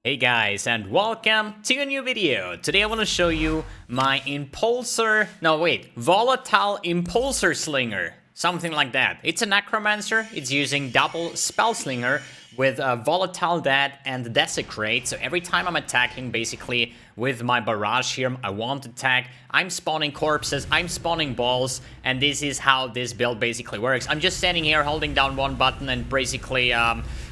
Hey guys, and welcome to a new video. Today I want to show you my Volatile Pulsaslinger. Something like that. It's a necromancer. It's using double Spellslinger with Volatile Dead and Desecrate. So every time I'm attacking basically with my barrage here, I want to attack, I'm spawning corpses, I'm spawning balls, and this is how this build basically works. I'm just standing here holding down one button and basically,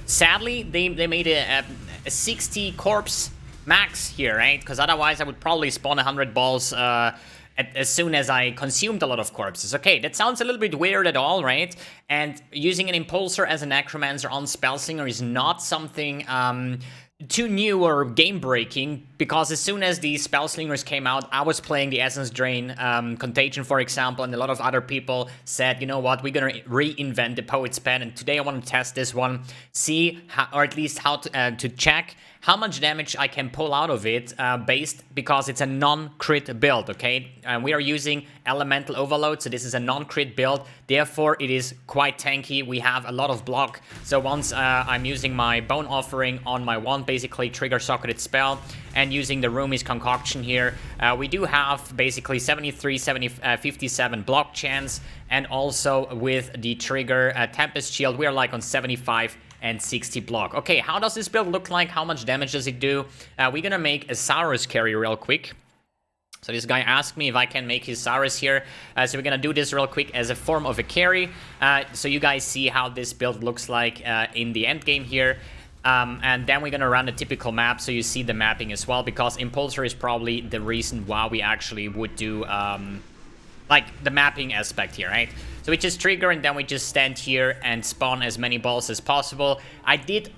sadly, they made a 60 corpse max here, right? Because otherwise I would probably spawn 100 balls as soon as I consumed a lot of corpses. Okay, that sounds a little bit weird at all, right? And using an Impulsor as a Necromancer on Spellslinger is not something too new or game-breaking, because as soon as these Spellslingers came out, I was playing the Essence Drain, Contagion, for example, and a lot of other people said, you know what, we're gonna reinvent the Poet's Pen, and today I want to test this one, see how, or at least how to check how much damage I can pull out of it, because it's a non-crit build, okay? We are using Elemental Overload, so this is a non-crit build, therefore it is quite tanky. We have a lot of block, so once I'm using my Bone Offering on my wand, basically trigger socketed spell, and using the Rumi's Concoction here, we do have basically 57 block chance, and also with the trigger Tempest Shield, we are like on 75 and 60 block. Okay, how does this build look like? How much damage does it do? We're gonna make a Saurus carry real quick. So this guy asked me if I can make his Saurus here. So we're gonna do this real quick as a form of a carry. So you guys see how this build looks like in the end game here. And then we're gonna run a typical map, so you see the mapping as well, because Impulsor is probably the reason why we actually would do like the mapping aspect here, right? So we just trigger and then we just stand here and spawn as many balls as possible. I did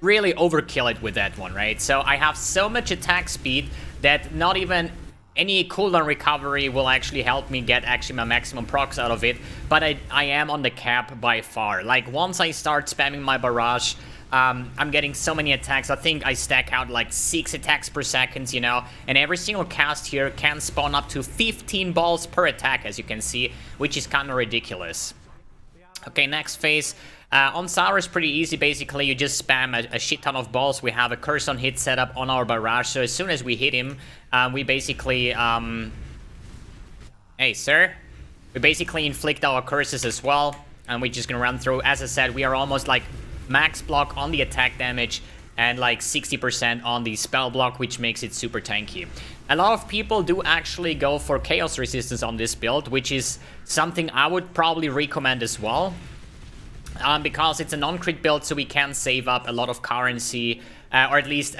really overkill it with that one, right? So I have so much attack speed that not even any cooldown recovery will actually help me get actually my maximum procs out of it. But I am on the cap by far. Like once I start spamming my barrage, I'm getting so many attacks. I think I stack out like 6 attacks per second, you know, and every single cast here can spawn up to 15 balls per attack, as you can see, which is kind of ridiculous. Okay, next phase. On Saurus, pretty easy. Basically, you just spam a shit ton of balls. We have a curse on hit setup on our barrage, so as soon as we hit him, we basically, hey, sir. We basically inflict our curses as well, and we're just gonna run through. As I said, we are almost like max block on the attack damage and like 60% on the spell block, which makes it super tanky. A lot of people do actually go for chaos resistance on this build, which is something I would probably recommend as well, because it's a non-crit build, so we can save up a lot of currency, or at least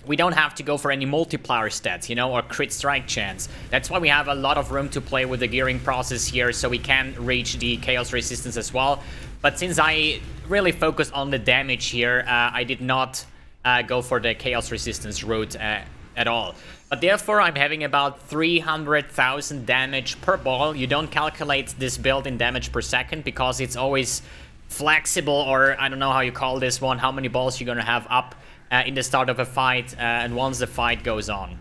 we don't have to go for any multiplier stats, you know, or crit strike chance. That's why we have a lot of room to play with the gearing process here, so we can reach the chaos resistance as well. But since I really focused on the damage here, I did not go for the chaos resistance route at all. But therefore, I'm having about 300,000 damage per ball. You don't calculate this build in damage per second, because it's always flexible, or I don't know how you call this one, how many balls you're gonna have up in the start of a fight, and once the fight goes on.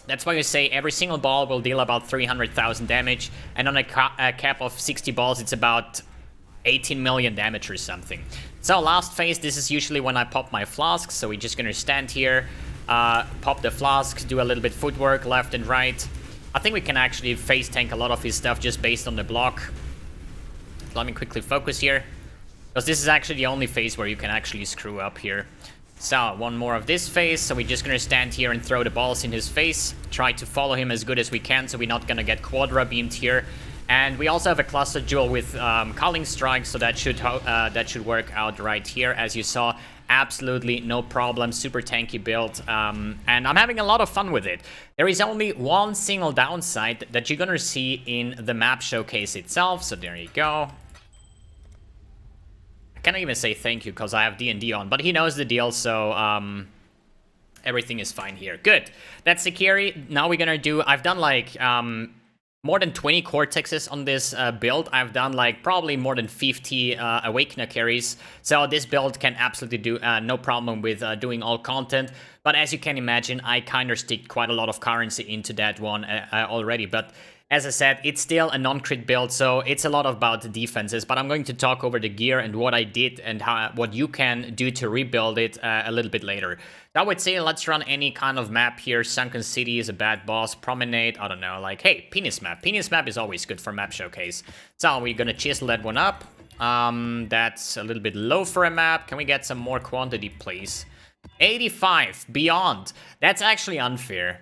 That's why you say every single ball will deal about 300,000 damage, and on a cap of 60 balls, it's about 18 million damage or something. So last phase, this is usually when I pop my Flasks, so we're just gonna stand here, pop the Flask, do a little bit footwork left and right. I think we can actually phase tank a lot of his stuff just based on the block. Let me quickly focus here, because this is actually the only phase where you can actually screw up here. So one more of this phase, so we're just gonna stand here and throw the balls in his face, try to follow him as good as we can, so we're not gonna get quadra beamed here. And we also have a cluster jewel with Culling Strike, so that should work out right here. As you saw, absolutely no problem, super tanky build, and I'm having a lot of fun with it. There is only one single downside that you're gonna see in the map showcase itself, so there you go. I cannot even say thank you because I have D&D on, but he knows the deal, so everything is fine here. Good, that's the carry. Now we're gonna do, I've done like more than 20 Cortexes on this build. I've done like probably more than 50 Awakener carries. So this build can absolutely do no problem with doing all content. But as you can imagine, I kind of stick quite a lot of currency into that one already. But as I said, it's still a non-crit build, so it's a lot about the defenses, but I'm going to talk over the gear and what I did and what you can do to rebuild it a little bit later. I would say let's run any kind of map here. Sunken City is a bad boss. Promenade, I don't know, like, hey, Penis map. Penis map is always good for map showcase. So we're gonna chisel that one up. That's a little bit low for a map. Can we get some more quantity, please? 85, beyond. That's actually unfair.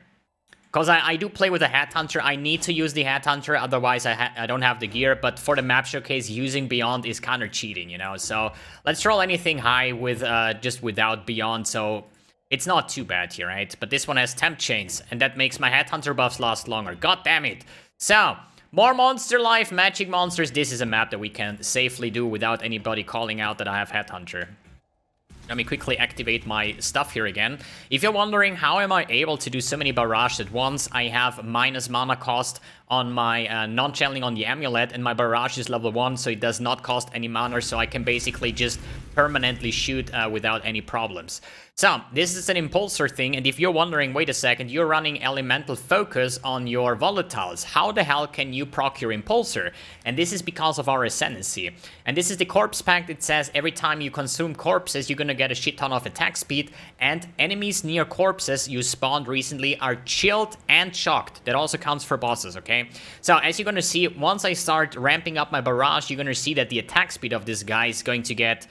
Because I do play with a Headhunter, I need to use the Headhunter, otherwise I don't have the gear, but for the map showcase, using Beyond is kind of cheating, you know? So let's roll anything high with just without Beyond, so it's not too bad here, right? But this one has Temp Chains, and that makes my Headhunter buffs last longer. God damn it! So, more Monster Life, Magic Monsters, this is a map that we can safely do without anybody calling out that I have Headhunter. Let me quickly activate my stuff here again. If you're wondering how am I able to do so many barrages at once, I have minus mana cost on my non-channeling on the amulet, and my barrage is level 1, so it does not cost any mana, so I can basically just permanently shoot without any problems. So, this is an impulsor thing, and if you're wondering, wait a second, you're running elemental focus on your volatiles. How the hell can you proc your impulsor? And this is because of our ascendancy. And this is the corpse pact. It says every time you consume corpses, you're gonna get a shit ton of attack speed, and enemies near corpses you spawned recently are chilled and shocked. That also counts for bosses, okay? So, as you're gonna see, once I start ramping up my barrage, you're gonna see that the attack speed of this guy is going to get...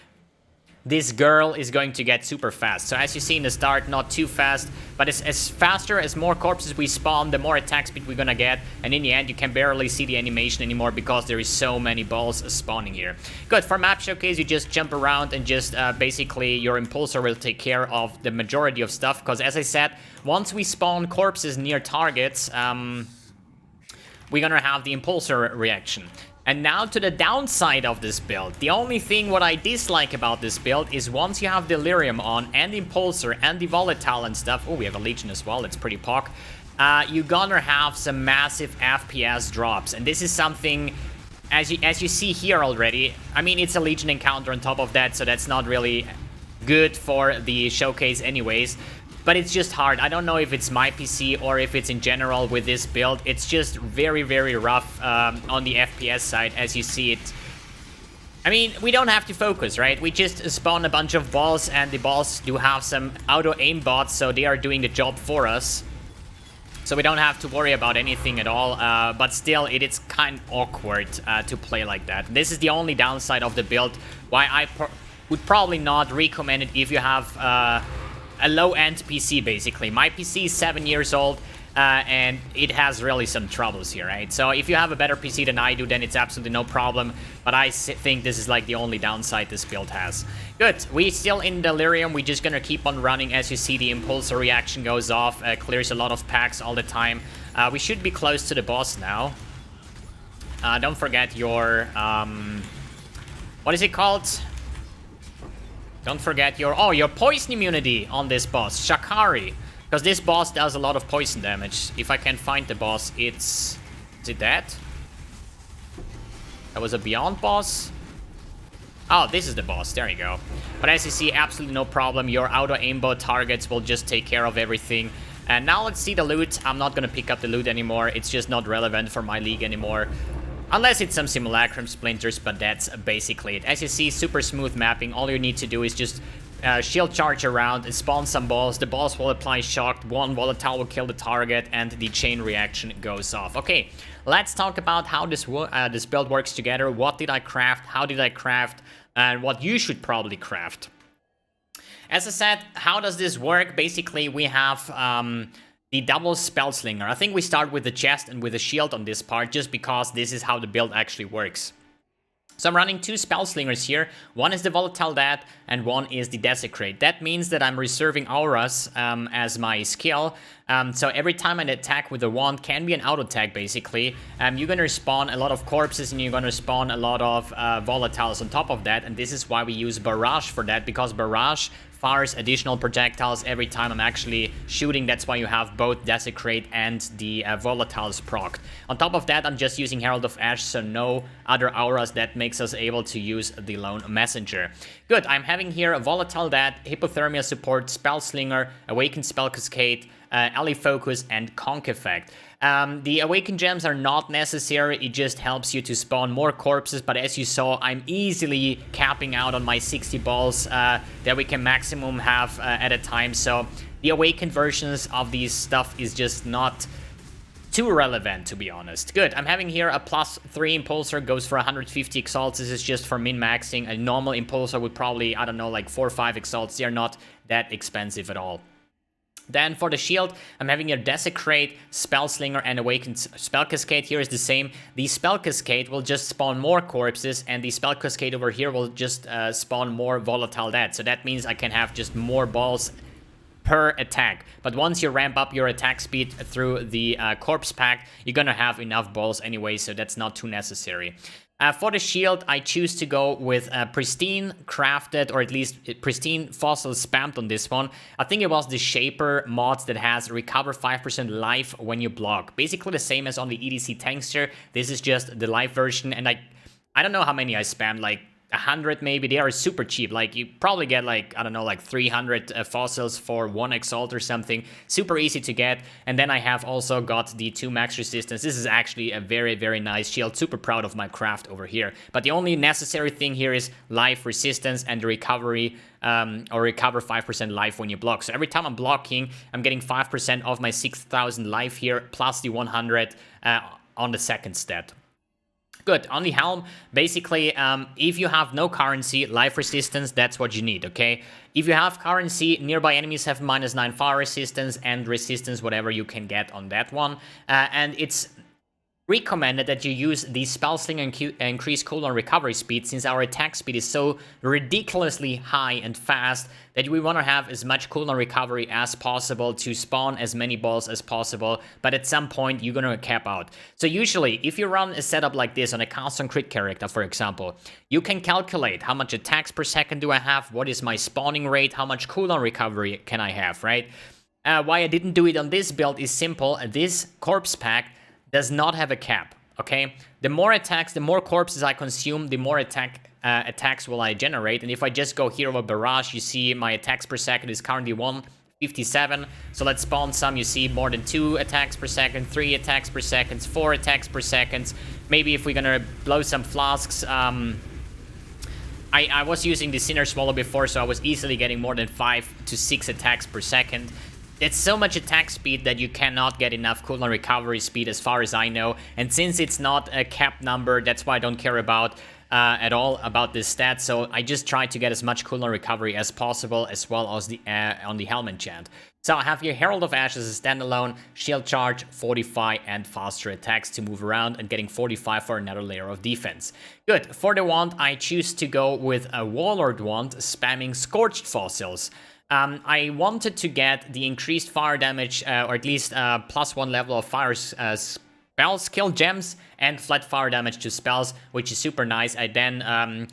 This girl is going to get super fast. So as you see in the start, not too fast, but as faster as more corpses we spawn, the more attack speed we're gonna get. And in the end, you can barely see the animation anymore because there is so many balls spawning here. Good, for map showcase, you just jump around and just basically your impulsor will take care of the majority of stuff. Because as I said, once we spawn corpses near targets, we're gonna have the impulsor reaction. And now to the downside of this build. The only thing what I dislike about this build is once you have Delirium on and Impulsor and the Volatile and stuff. Oh, we have a Legion as well, that's pretty pock. You're gonna have some massive FPS drops. And this is something, as you see here already, I mean, it's a Legion encounter on top of that, so that's not really good for the showcase anyways. But it's just hard. I don't know if it's my PC or if it's in general with this build. It's just very, very rough on the FPS side, as you see it. I mean, we don't have to focus, right? We just spawn a bunch of balls, and the balls do have some auto-aim bots, so they are doing the job for us. So we don't have to worry about anything at all, but still, it is kind of awkward to play like that. This is the only downside of the build, why I would probably not recommend it if you have... a low-end PC, basically. My PC is 7 years old, and it has really some troubles here, right? So if you have a better PC than I do, then it's absolutely no problem, but I think this is like the only downside this build has. Good, we're still in Delirium, we're just gonna keep on running. As you see, the impulsor reaction goes off, clears a lot of packs all the time. We should be close to the boss now. Don't forget your, what is it called? Don't forget your poison immunity on this boss, Shakari. Because this boss does a lot of poison damage. If I can find the boss, is it that? That was a Beyond boss? Oh, this is the boss, there you go. But as you see, absolutely no problem. Your auto aimbot targets will just take care of everything. And now let's see the loot. I'm not gonna pick up the loot anymore. It's just not relevant for my league anymore. Unless it's some Simulacrum Splinters, but that's basically it. As you see, super smooth mapping. All you need to do is just shield charge around and spawn some balls. The balls will apply shock. One Volatile will kill the target, and the chain reaction goes off. Okay, let's talk about how this build works together. What did I craft? How did I craft? And what you should probably craft. As I said, how does this work? Basically, we have... the double Spellslinger. I think we start with the chest and with the shield on this part, just because this is how the build actually works. So I'm running 2 Spellslingers here. One is the Volatile Dad, and one is the Desecrate. That means that I'm reserving auras as my skill. So every time an attack with a wand can be an auto attack, basically. You're gonna spawn a lot of corpses, and you're gonna spawn a lot of volatiles on top of that. And this is why we use Barrage for that, because Barrage fires additional projectiles every time I'm actually shooting. That's why you have both Desecrate and the Volatiles procced. On top of that, I'm just using Herald of Ash, so no other auras. That makes us able to use the Lone Messenger. Good, I'm having here a Volatile Dad, Hypothermia Support, Spellslinger, Awakened Spell Cascade, Ally Focus, and Conk Effect. The Awakened Gems are not necessary, it just helps you to spawn more corpses, but as you saw, I'm easily capping out on my 60 balls that we can maximum have at a time, so the Awakened versions of these stuff is just not too relevant, to be honest. Good, I'm having here a +3 Impulsor, goes for 150 Exalts. This is just for min-maxing. A normal Impulsor would probably, I don't know, like 4 or 5 Exalts. They are not that expensive at all. Then for the shield, I'm having a Desecrate, Spellslinger, and Awakened Spell Cascade. Here is the same. The Spell Cascade will just spawn more corpses, and the Spell Cascade over here will just spawn more Volatile Dead. So that means I can have just more balls per attack. But once you ramp up your attack speed through the Corpse Pack, you're gonna have enough balls anyway, so that's not too necessary. For the shield, I choose to go with Pristine Crafted, or at least Pristine Fossil spammed on this one. I think it was the Shaper mods that has Recover 5% life when you block. Basically the same as on the EDC Tankster. This is just the live version, and I don't know how many I spammed, like 100 maybe. They are super cheap. Like, you probably get like, I don't know, like 300 fossils for 1 Exalt or something. Super easy to get. And then I have also got the 2 max resistance. This is actually a very, very nice shield. Super proud of my craft over here. But the only necessary thing here is life resistance and the recovery, or recover 5% life when you block. So every time I'm blocking, I'm getting 5% of my 6,000 life here, plus the 100 on the second stat. Good. On the helm, basically, if you have no currency, life resistance, that's what you need, okay? If you have currency, nearby enemies have -9 fire resistance and resistance, whatever you can get on that one. And it's recommended that you use the Spellslinger and increase cooldown recovery speed, since our attack speed is so ridiculously high and fast that we want to have as much cooldown recovery as possible to spawn as many balls as possible, but at some point you're gonna cap out. So usually, if you run a setup like this on a constant crit character, for example, you can calculate how much attacks per second do I have, what is my spawning rate, how much cooldown recovery can I have, right? Why I didn't do it on this build is simple. This Corpse Pack does not have a cap, okay? The more attacks, the more corpses I consume, the more attacks will I generate. And if I just go here over Barrage, you see my attacks per second is currently 157. So let's spawn some. You see more than 2 attacks per second, 3 attacks per second, 4 attacks per second. Maybe if we're gonna blow some Flasks, I was using the Sinner Swallow before, so I was easily getting more than 5 to 6 attacks per second. It's so much attack speed that you cannot get enough cooldown recovery speed as far as I know. And since it's not a cap number, that's why I don't care about at all about this stat. So I just try to get as much cooldown recovery as possible, as well as the on the helm enchant. So I have here Herald of Ashes as a standalone, shield charge, fortify, and faster attacks to move around, and getting 45 for another layer of defense. Good. For the wand, I choose to go with a Warlord wand, spamming Scorched Fossils. I wanted to get the increased fire damage, or at least +1 level of fire spell skill gems, and flat fire damage to spells, which is super nice. I then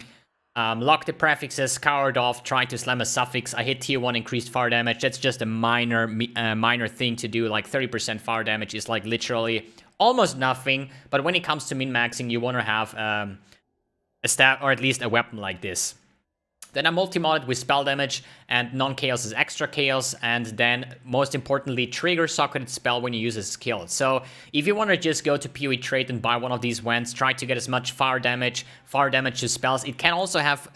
lock the prefixes, scoured off, trying to slam a suffix. I hit tier 1 increased fire damage. That's just a minor thing to do. Like 30% fire damage is like literally almost nothing. But when it comes to min-maxing, you want to have a staff, or at least a weapon like this. Then I multi-modded with spell damage, and non-chaos is extra chaos, and then most importantly, trigger socketed spell when you use a skill. So if you want to just go to PoE trade and buy one of these wands, try to get as much fire damage to spells. It can also have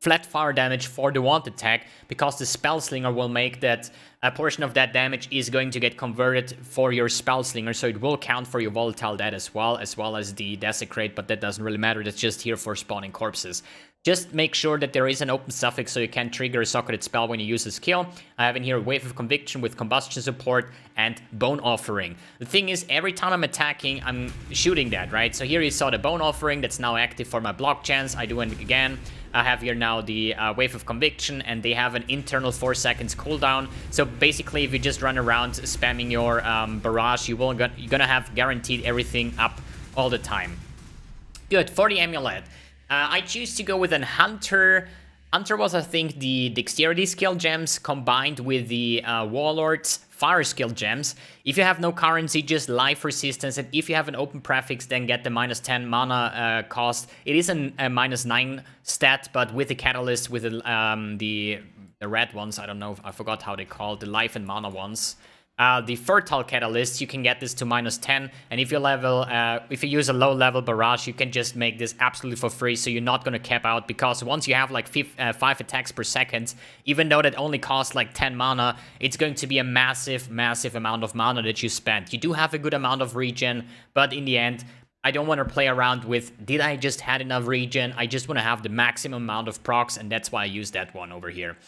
flat fire damage for the wand attack, because the Spellslinger will make that a portion of that damage is going to get converted for your Spellslinger, so it will count for your Volatile Dead as well as the Desecrate, but that doesn't really matter. That's just here for spawning corpses. Just make sure that there is an open suffix so you can trigger a socketed spell when you use a skill. I have in here Wave of Conviction with Combustion Support and Bone Offering. The thing is, every time I'm attacking, I'm shooting that, right? So here you saw the Bone Offering that's now active for my block chance. I do it again. I have here now the Wave of Conviction, and they have an internal 4 seconds cooldown. So basically, if you just run around spamming your barrage, you're gonna have guaranteed everything up all the time. Good. For the amulet, I choose to go with an Hunter. Hunter was, I think, the Dexterity skill gems combined with the Warlord's Fire skill gems. If you have no currency, just life resistance, and if you have an open prefix, then get the -10 mana cost. It is a -9 stat, but with the catalyst, with the red ones, I don't know, I forgot how they call the life and mana ones. the Fertile Catalyst, you can get this to -10, and if you use a low-level barrage, you can just make this absolutely for free, so you're not gonna cap out, because once you have like 5 attacks per second, even though that only costs like 10 mana, it's going to be a massive amount of mana that you spend. You do have a good amount of regen, but in the end, I don't want to play around with, did I just had enough regen? I just want to have the maximum amount of procs, and that's why I use that one over here.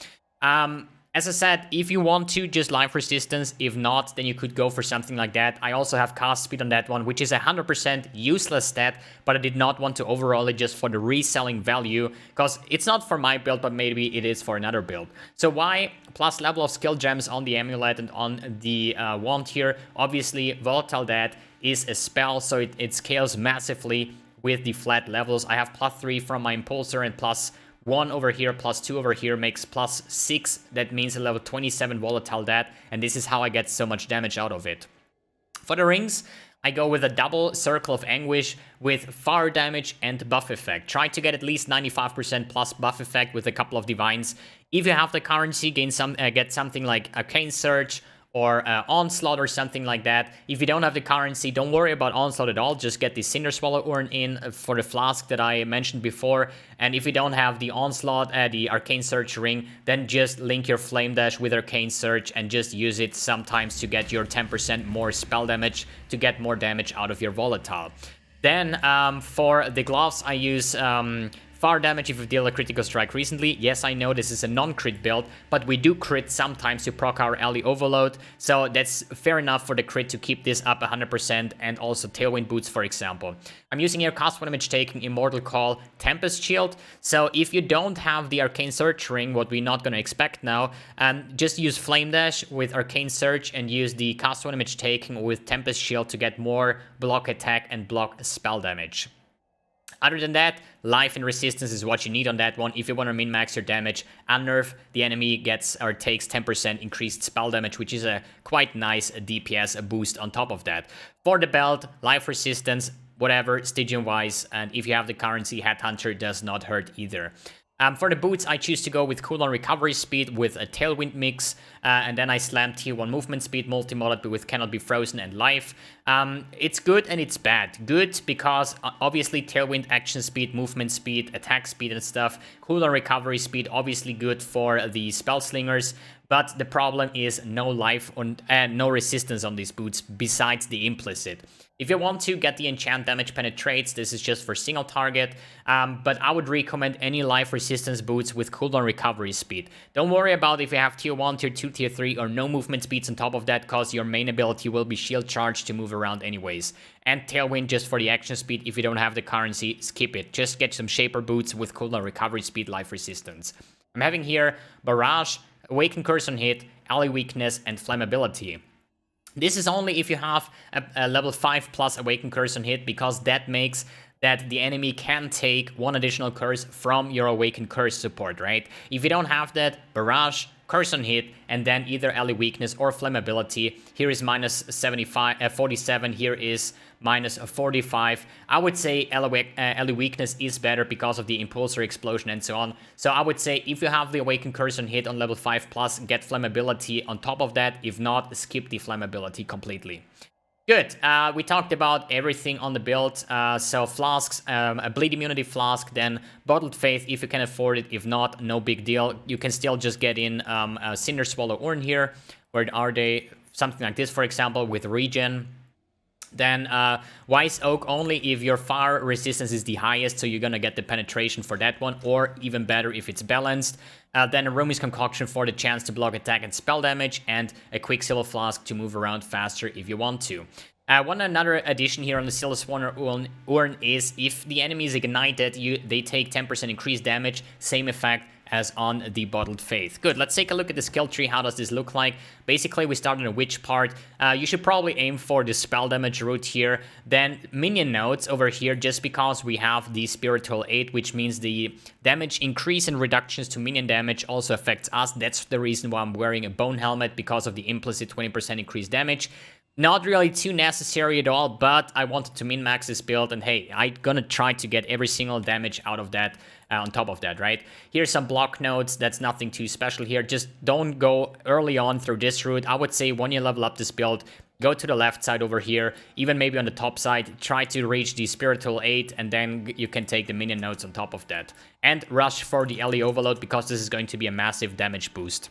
As I said, if you want to, just life resistance. If not, then you could go for something like that. I also have cast speed on that one, which is a 100% useless stat, but I did not want to overall it just for the reselling value, because it's not for my build, but maybe it is for another build. So why? Plus level of skill gems on the amulet and on the wand here. Obviously, Volatile Dead is a spell, so it scales massively with the flat levels. I have +3 from my Impulsor and +1 over here, +2 over here makes +6. That means a level 27 Volatile Dead, and this is how I get so much damage out of it. For the rings, I go with a double Circle of Anguish with fire damage and buff effect. Try to get at least 95% plus buff effect with a couple of divines. If you have the currency, get something like Arcane Surge or Onslaught or something like that. If you don't have the currency, don't worry about Onslaught at all. Just get the Cinder Swallow Urn in for the Flask that I mentioned before. And if you don't have the Onslaught, the Arcane Surge ring, then just link your Flame Dash with Arcane Surge and just use it sometimes to get your 10% more spell damage, to get more damage out of your Volatile. Then for the gloves, I use fire damage if you deal a critical strike recently. Yes, I know this is a non-crit build, but we do crit sometimes to proc our ally overload, so that's fair enough for the crit to keep this up 100%, and also Tailwind Boots, for example. I'm using here Cast One Damage Taking, Immortal Call, Tempest Shield, so if you don't have the Arcane Surge ring, what we're not gonna expect now, just use Flame Dash with Arcane Surge and use the Cast One Damage Taking with Tempest Shield to get more block attack and block spell damage. Other than that, life and resistance is what you need on that one. If you want to min-max your damage, unnerve, the enemy gets or takes 10% increased spell damage, which is a quite nice DPS boost on top of that. For the belt, life resistance, whatever, Stygian-wise, and if you have the currency, Headhunter does not hurt either. For the boots, I choose to go with cooldown recovery speed with a Tailwind mix, and then I slam tier 1 movement speed, multi-modded with Cannot Be Frozen and life. It's good and it's bad. Good because obviously Tailwind action speed, movement speed, attack speed and stuff. Cooldown recovery speed, obviously good for the Spellslingers, but the problem is no life and no resistance on these boots besides the implicit. If you want to get the enchant damage penetrates, this is just for single target, but I would recommend any life resistance boots with cooldown recovery speed. Don't worry about if you have tier 1, tier 2, tier 3 or no movement speeds on top of that, cause your main ability will be shield charge to move around anyways. And Tailwind just for the action speed. If you don't have the currency, skip it. Just get some Shaper boots with cooldown recovery speed, life resistance. I'm having here Barrage, Awaken Curse on hit, Ally Weakness and Flammability. This is only if you have a level 5 plus Awaken Curse on hit, because that makes that the enemy can take 1 additional curse from your Awaken Curse support, right? If you don't have that, Barrage, Curse on hit, and then either Ally Weakness or Flammability. Here is -47, here is -45. I would say Ally Weakness is better because of the Impulsor Explosion and so on. So I would say if you have the Awaken Curse on hit on level 5 plus, get Flammability on top of that. If not, skip the Flammability completely. Good, we talked about everything on the build, so Flasks, a Bleed Immunity Flask, then Bottled Faith if you can afford it. If not, no big deal. You can still just get in a Cinder Swallow Urn here. Where are they? Something like this, for example, with regen. Then Wise Oak only if your fire resistance is the highest, so you're gonna get the penetration for that one, or even better if it's balanced. Then a Rumi's Concoction for the chance to block attack and spell damage, and a Quicksilver Flask to move around faster if you want to. Another addition here on the Silver Swan Urn is if the enemy is ignited, they take 10% increased damage, same effect as on the Bottled Faith. Good, let's take a look at the skill tree. How does this look like? Basically, we start on a witch part. You should probably aim for the spell damage route here. Then minion nodes over here, just because we have the Spiritual 8, which means the damage increase and reductions to minion damage also affects us. That's the reason why I'm wearing a Bone Helmet, because of the implicit 20% increased damage. Not really too necessary at all, but I wanted to min-max this build, and hey, I'm gonna try to get every single damage out of that on top of that, right? Here's some block nodes. That's nothing too special here. Just don't go early on through this route. I would say when you level up this build, go to the left side over here, even maybe on the top side, try to reach the Spiritual 8, and then you can take the minion nodes on top of that. And rush for the LE Overload, because this is going to be a massive damage boost.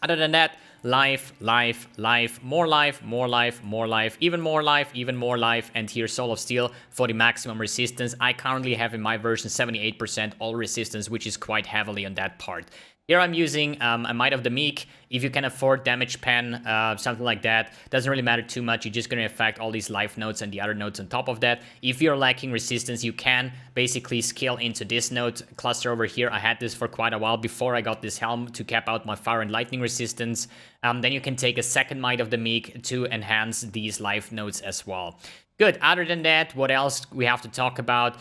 Other than that, life, life, life, more life, more life, more life, even more life, even more life, and here Soul of Steel for the maximum resistance. I currently have in my version 78% all resistance, which is quite heavily on that part. Here I'm using a Might of the Meek. If you can afford Damage Pen, something like that, doesn't really matter too much. You're just going to affect all these life nodes and the other nodes on top of that. If you're lacking resistance, you can basically scale into this node cluster over here. I had this for quite a while before I got this helm to cap out my fire and lightning resistance. Then you can take a second Might of the Meek to enhance these life nodes as well. Good. Other than that, what else we have to talk about?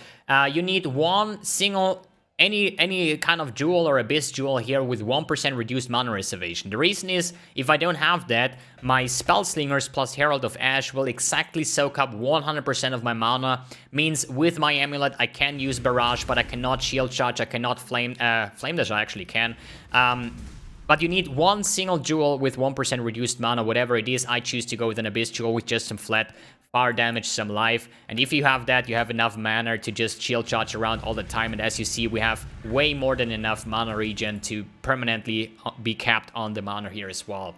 You need one single any kind of jewel or abyss jewel here with 1% reduced mana reservation. The reason is, if I don't have that, my Spellslingers plus Herald of Ash will exactly soak up 100% of my mana. Means with my amulet I can use Barrage, but I cannot shield charge, I cannot flame dash, I actually can. But you need one single jewel with 1% reduced mana, whatever it is. I choose to go with an abyss jewel with just some flat fire damage, some life, and if you have that, you have enough mana to just shield charge around all the time, and as you see, we have way more than enough mana regen to permanently be capped on the mana here as well.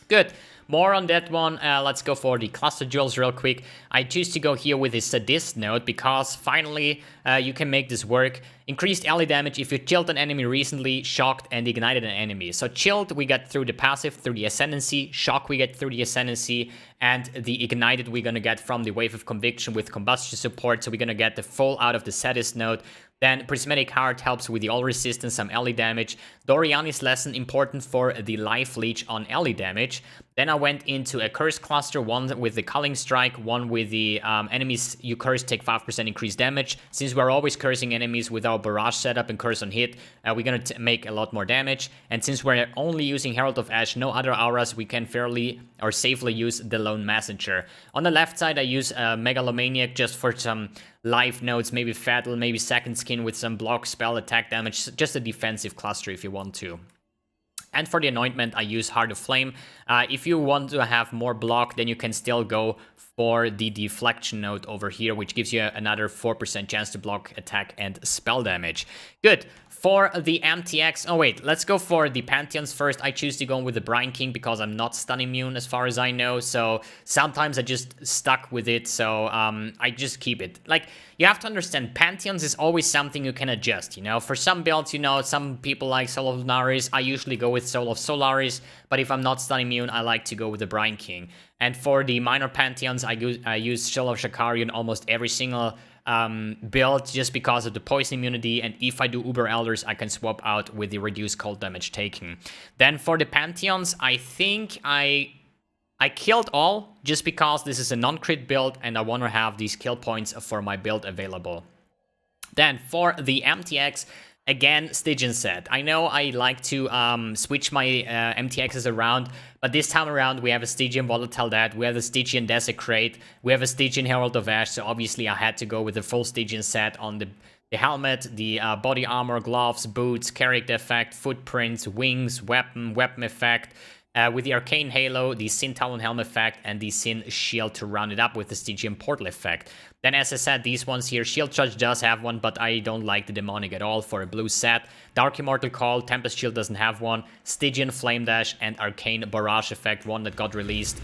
Good. More on that one. Let's go for the cluster jewels real quick. I choose to go here with the Sadist node because finally you can make this work. Increased ally damage if you chilled an enemy recently, shocked, and ignited an enemy. So chilled we get through the passive, through the Ascendancy. Shock we get through the Ascendancy. And the ignited we're going to get from the Wave of Conviction with combustion support. So we're going to get the full out of the Sadist node. Then Prismatic Heart helps with the all resistance, some ally damage. Doriani's Lesson important for the life leech on ally damage. Then I went into a curse cluster, one with the Culling Strike, one with the enemies you curse take 5% increased damage. Since we're always cursing enemies with our barrage setup and curse on hit, we're gonna make a lot more damage. And since we're only using Herald of Ash, no other auras, we can fairly or safely use the Lone Messenger. On the left side, I use Megalomaniac just for some life nodes, maybe Fatal, maybe Second Skin with some block, spell, attack damage, just a defensive cluster if you want to. And for the anointment, I use Heart of Flame. If you want to have more block, then you can still go for the deflection node over here, which gives you another 4% chance to block, attack, and spell damage. Good. For the MTX, oh wait, let's go for the Pantheons first. I choose to go with the Brine King because I'm not stun immune as far as I know, so sometimes I just stuck with it, so I just keep it. Like, you have to understand, Pantheons is always something you can adjust, you know? For some builds, you know, some people like Soul of Lunaris, I usually go with Soul of Solaris, but if I'm not stun immune, I like to go with the Brine King. And for the minor Pantheons, I use Soul of Shakari in almost every single build just because of the poison immunity, and if I do Uber Elders, I can swap out with the reduced cold damage taken. Then for the Pantheons, I think I killed all just because this is a non-crit build and I want to have these kill points for my build available. Then for the MTX, again, Stygian set. I know I like to switch my MTXs around, but this time around we have a Stygian Volatile Dad, we have a Stygian Desecrate, we have a Stygian Herald of Ash, so obviously I had to go with the full Stygian set on the helmet, the body armor, gloves, boots, character effect, footprints, wings, weapon effect, with the Arcane Halo, the Sin Talon Helm effect, and the Sin Shield to round it up with the Stygian Portal effect. Then, as I said, these ones here, Shield Charge does have one, but I don't like the Demonic at all for a blue set. Dark Immortal Call, Tempest Shield doesn't have one, Stygian Flame Dash, and Arcane Barrage effect, one that got released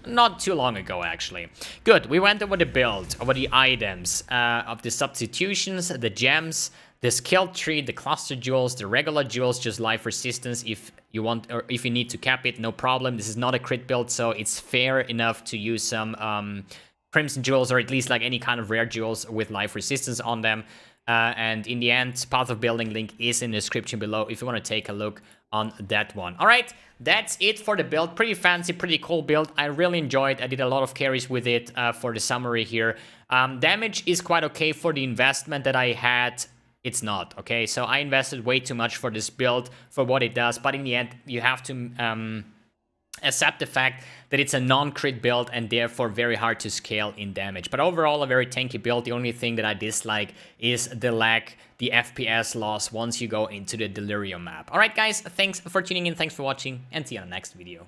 not too long ago, actually. Good, we went over the build, over the items of the substitutions, the gems, the skill tree, the cluster jewels, the regular jewels, just life resistance if you want, or if you need to cap it, no problem. This is not a crit build, so it's fair enough to use some Crimson jewels, or at least like any kind of rare jewels with life resistance on them. And in the end, Path of Building link is in the description below if you want to take a look on that one. All right, that's it for the build. Pretty fancy, pretty cool build. I really enjoyed. I did a lot of carries with it for the summary here. Damage is quite okay for the investment that I had. It's not, okay? So I invested way too much for this build, for what it does, but in the end, you have to except the fact that it's a non-crit build and therefore very hard to scale in damage. But overall, a very tanky build. The only thing that I dislike is the lag, the FPS loss once you go into the Delirium map. Alright guys, thanks for tuning in, thanks for watching, and see you on the next video.